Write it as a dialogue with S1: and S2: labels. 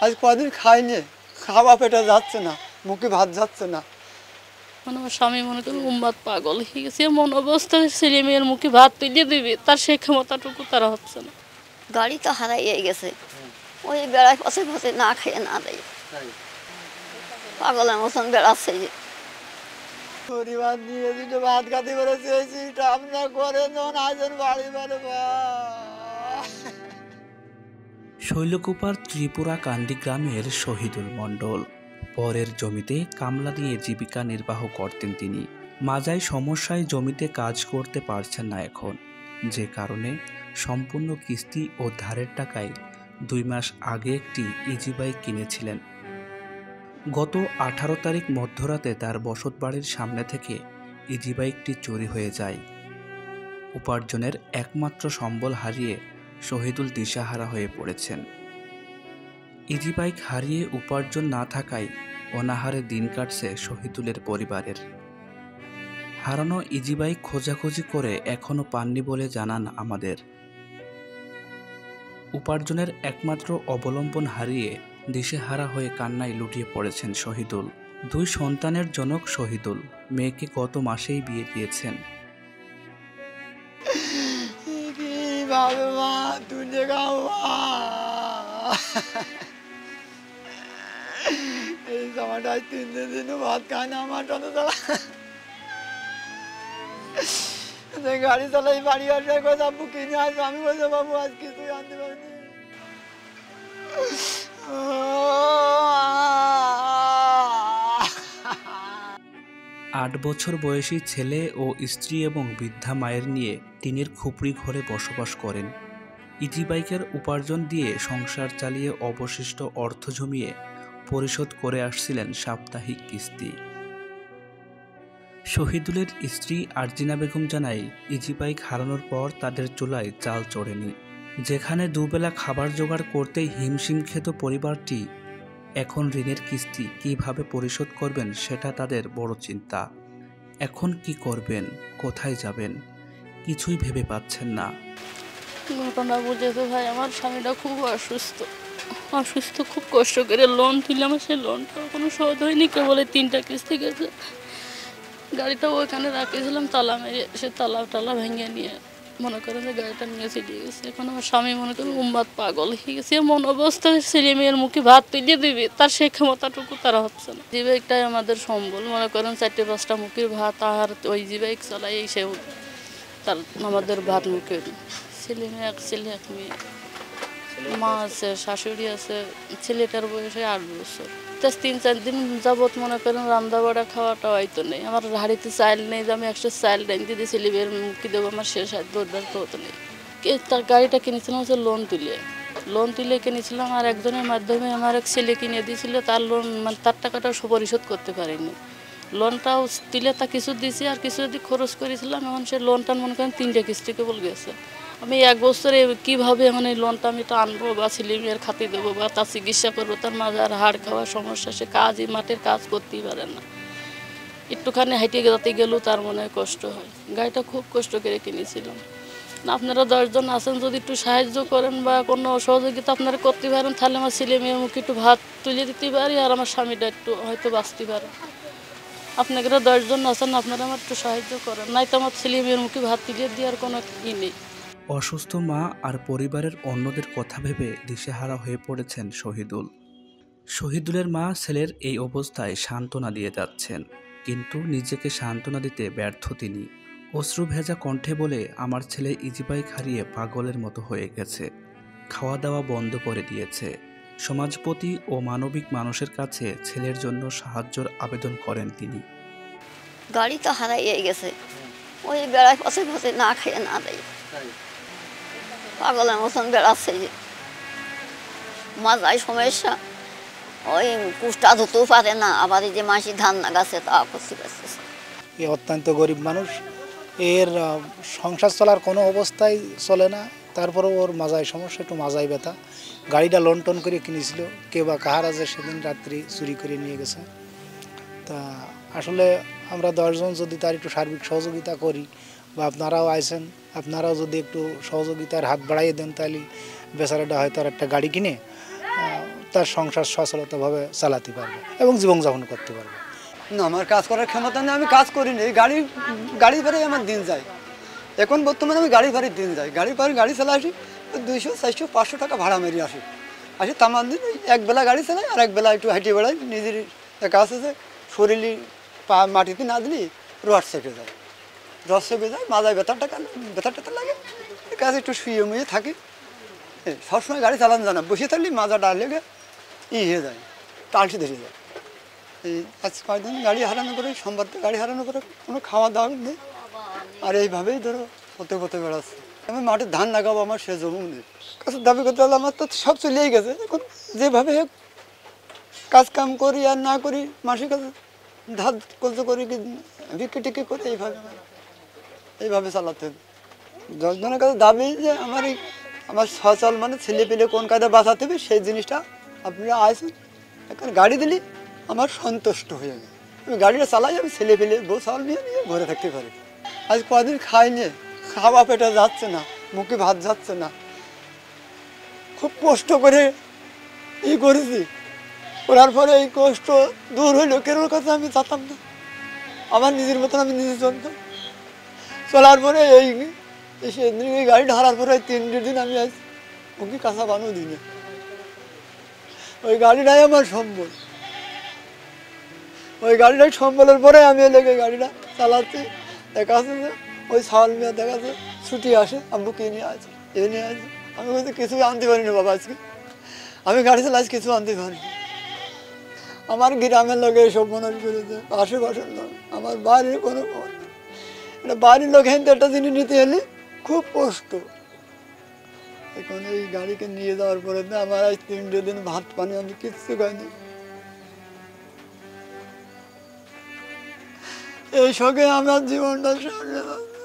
S1: আজ কদিন খাইনি, খাওয়া পেটে যাচ্ছে না, মুখে ভাত যাচ্ছে না।
S2: মানে আমার স্বামী মনে করেন উম্মাদ পাগল হয়ে গেছে, এমন অবস্থায় ছেলে মেয়ের মুখে ভাত তুলে দিবে তার সেই ক্ষমতাটুকু তারা হচ্ছে না।
S3: গাড়ি তো হারাইয়ে গেছে, ওই বেড়ায় পথে পথে না খেয়ে না দেয়, পাগলের মতন বেড়াচ্ছে।
S1: পরিবার নিয়ে দুটো ভাত খাতে করে চেয়েছি, আপনার করে যখন আসেন বাড়ি বাড়ি।
S4: শৈলকুপার ত্রিপুরা কান্দি গ্রামের শহীদুল মণ্ডল। পরের জমিতে কামলা দিয়ে জীবিকা নির্বাহ করতেন তিনি। মাজায় সমস্যায় জমিতে কাজ করতে পারছেন না এখন, যে কারণে সম্পূর্ণ কিস্তি ও ধারের টাকায় 2 মাস আগে একটি ইজি বাইক কিনেছিলেন। গত 18 তারিখ মধ্যরাতে তার বসতবাড়ির সামনে থেকে ইজি বাইকটি চুরি হয়ে যায়। উপার্জনের একমাত্র সম্বল হারিয়ে শহীদুল দিশাহারা হয়ে পড়েছেন। ইজি বাইক হারিয়ে উপার্জন না থাকায় অনাহারে দিন কাটছে শহীদুলের পরিবারের। হারানো ইজি বাইক খোঁজাখুঁজি করে এখনো পাননি বলে জানান আমাদের। উপার্জনের একমাত্র অবলম্বন হারিয়ে দিশেহারা হয়ে কান্নায় লুটিয়ে পড়েছেন শহীদুল। 2 সন্তানের জনক শহীদুল মেয়েকে গত মাসেই বিয়ে দিয়েছেন।
S1: কিভাবে মা তুলে খাও, এই সময়টায় 3 দিনও ভাত খায় না আমার সাথে। গাড়ি চালাই বাড়ি আসে কথা আব্বু কিনে আসবো, আমি বলছি বাবু আজ কিছুই আনতে পারিনি।
S4: 8 বছর বয়সী ছেলে ও স্ত্রী এবং বৃদ্ধা মায়ের নিয়ে টিনের খুপড়ি ঘরে বসবাস করেন। ইজি বাইকের উপার্জন দিয়ে সংসার চালিয়ে অবশিষ্ট অর্থ জমিয়ে পরিশোধ করে আসছিলেন সাপ্তাহিক কিস্তি। শহীদুলের স্ত্রী আরজিনা বেগম জানায়, ইজি বাইক হারানোর পর তাদের চুলায় চাল চড়েনি। যেখানে দুবেলা খাবার জোগাড় করতেই হিমশিম খেত পরিবারটি, এখন ঋণের কিস্তি কিভাবে পরিশোধ করবেন সেটা তাদের বড় চিন্তা। এখন কি করবেন, কোথায় যাবেন, কিছুই ভেবে পাচ্ছেন না।
S2: ঘটনা বুঝেছে ভাই, আমার স্বামীটা খুব অসুস্থ, খুব কষ্ট করে লোন তুললাম, সেই লোনটা কোনো শোধ হয়নি, কেবল 3টা কিস্তি গেছে। গাড়িটা ওইখানে রাখিয়েছিলাম, তালা মেরে সে তালা ভেঙে নিয়ে মনে করেন যে গাড়িটা নিয়ে চলে গেছে। এখন আমার স্বামী মনে করেন উম্মাদ পাগল হয়ে গেছে, এমন অবস্থায় ছেলে মেয়ের মুখে ভাত তুলে দিবে তার সেই ক্ষমতাটুকু তারা হচ্ছে না। জি বাইকটাই আমাদের সম্বল, মনে করেন 4-5টা মুখের ভাত আর ওই জি বাইক চালাই সে তার আমাদের ভাত মুখে। ছেলে এক মেয়ে, মা আছে, শাশুড়ি আছে, ছেলেটার বয়সে 8 বছর। 3-4 দিন যাবৎ মনে করেন রান্না বাড়া খাওয়াটা হয়তো নেই, আমার হাড়িতে চাইল নেই যে আমি 100 চাইল রেঁধে দিয়ে ছেলে মেয়ের মুখে দেবো, আমার শেষ হাত দরদার তো হতো নেই। তার গাড়িটা কিনেছিলাম হচ্ছে লোন তুলে কিনেছিলাম, আর একজনের মাধ্যমে আমার এক ছেলে কিনে দিয়েছিল, তার লোন মানে তার টাকাটা পরিশোধ করতে পারিনি। লোনটাও তুলে তা কিছু দিয়েছি আর কিছু যদি খরচ করেছিলাম, এখন সে লোনটা মনে করেন 3টা কিস্তি কেবল গেছে। আমি 1 বছরে কীভাবে এখন এই লোনটা আমি তো আনবো বা ছেলে মেয়ের খাতে দেবো বা তার চিকিৎসা করবো, তার মাঝে আর হাড় খাওয়ার সমস্যা, সে কাজই মাঠের কাজ করতেই পারে না, একটুখানি হাইটে যেতে গেলেও তার মনে হয় কষ্ট হয়। গাড়িটা খুব কষ্ট করে কিনেছিলাম। না আপনারা 10 জন আছেন, যদি একটু সাহায্য করেন বা কোনো সহযোগিতা আপনারা করতে পারেন, তাহলে আমার ছেলে মেয়ের মুখে একটু ভাত তুলে দিতে পারি আর আমার স্বামীটা একটু হয়তো বাঁচতে পারে। আপনারা 10 জন আছেন, আপনারা আমার একটু সাহায্য করেন, নাই তো আমার ছেলে মেয়ের মুখে ভাত তুলে দেওয়ার কোনো ই নেই।
S4: অসুস্থ মা আর পরিবারের অন্যদের কথা ভেবে দিশেহারা হয়ে পড়েছেন শহীদুল। শহীদুলের মা ছেলের এই অবস্থায় সান্ত্বনা দিয়ে যাচ্ছেন, কিন্তু নিজেকে সান্ত্বনা দিতে ব্যর্থ তিনি। অশ্রু ভেজা কণ্ঠে বলে, আমার ছেলে ইজি বাইক হারিয়ে পাগলের মতো হয়ে গেছে, খাওয়া দাওয়া বন্ধ করে দিয়েছে। সমাজপতি ও মানবিক মানুষের কাছে ছেলের জন্য সাহায্যের আবেদন করেন তিনি।
S3: গাড়ি তো হারাইয়ে গেছে, ওই বেড়ায় পথে পথে না খেয়ে না দেয়, পাগলের মতন বেড়াচ্ছে। মাজায় সমস্যা, ওই কুষ্টা ধুতেও পারে না, আবার এই যে মাসি ধান লাগাচ্ছে তা করতে পারছে।
S5: এ অত্যন্ত গরিব মানুষ, এর সংসার চলার কোনো অবস্থায় চলে না। তারপরেও ওর মাজায় সমস্যা, একটু মাজায় ব্যথা। গাড়িটা লোন টোন করে কিনেছিল, কে বা কাহারা যে সেদিন রাত্রি চুরি করে নিয়ে গেছে। তা আসলে আমরা 10 জন যদি তার একটু সার্বিক সহযোগিতা করি, বা আপনারাও আইছেন, আপনারাও যদি একটু সহযোগিতার হাত বাড়াইয়ে দেন, তাহলে বেচারাটা হয়তো আর একটা গাড়ি কিনে তার সংসার সচলতাভাবে চালাতে পারবে এবং জীবনযাপন করতে পারবে।
S1: না, আমার কাজ করার ক্ষমতা নেই, আমি কাজ করি নি, গাড়ি ভাড়াই আমার দিন যায়। এখন বর্তমানে আমি গাড়ি ভাড়াই দিন যাই, গাড়ি চালা আসি 200, 400, 500 টাকা ভাড়া মেরে আসি তামার দিন একবেলা গাড়ি চালাই আর একবেলা একটু হাঁটি বেড়াই। নিজের কাজ আছে, শরীরে পা মাটিতে না দিলে রড চেপে যায়, মাজায় ব্যথা লাগে, কাছে একটু শুয়ে মুয়ে থাকি। সবসময় গাড়ি চালানো যায় না, বসে থাকলে মাজাটা লেগে হয়ে যায়, টালসি ধরে যায়। এই আজ কয়েকদিন গাড়ি হারানো করে, সোমবার থেকে গাড়ি হারানো করে কোনো খাওয়া দাওয়া নেই, আর এইভাবেই ধরো হতে বেড়াচ্ছে। আমি মাঠে ধান লাগাবো, আমার সে জমি নেই, কাছে দাবি করতে হলে আমার তো সব চলেই গেছে। এখন যেভাবে কাজ কাম করি আর না করি, মাসির কাছে ধার কর্জ করি, বিক্রি টিক্রি করে এইভাবে চালাতে হবে। 10 জনের কাছে দাবি যে আমার সচল মানে ছেলে পেলে কোন কাজে বাঁচাতে হবে, সেই জিনিসটা আপনারা আসেন, এখন গাড়ি দিলি আমার সন্তুষ্ট হয়ে যাবে। আমি গাড়িটা চালাই, আমি ছেলে পেলে বউ চাল নিয়ে ঘরে থাকতে পারি। আজ কদিন খাইনি, খাওয়া পেটে যাচ্ছে না, মুখে ভাত যাচ্ছে না, খুব কষ্ট করে করেছি। করার পরে এই কষ্ট দূর হইলো, কেরোর কাছে আমি যেতাম না, আমার নিজের মতন আমি নিজে চলতাম। চলার পরে সেদিন এই গাড়িটা হারার পরে 3 দিন আমি আজ মুখে কাঁচা বানও দিনে, ওই গাড়িটাই আমার সম্বল। ওই গাড়িটাই সম্বলের পরে আমি লেগে গাড়িটা চালাচ্ছি। দেখা যাচ্ছে যে ওই ছাওয়াল মেয়ে দেখা যাচ্ছে ছুটি আসে, আম্মু কে নিয়ে আছে, নিয়ে আছে। আমি বলছি কিছু আনতে পারিনি বাবা, আজকে আমি গাড়ি চালাই কিছু আনতে পারিনি। আমার গ্রামের লোক এইসব মানুষ করেছে, আশেপাশের লোক, আমার বাড়ির কোনো এটা বাড়ির লোক হেন একটা জিনিস নিতে এলে খুব কষ্ট। এখন এই গাড়িকে নিয়ে যাওয়ার পরে আমার আজ 3 দিন ভাত পানি আমি কিচ্ছু খাইনি। এই শোকে আমার জীবনটা সামনে যাচ্ছে।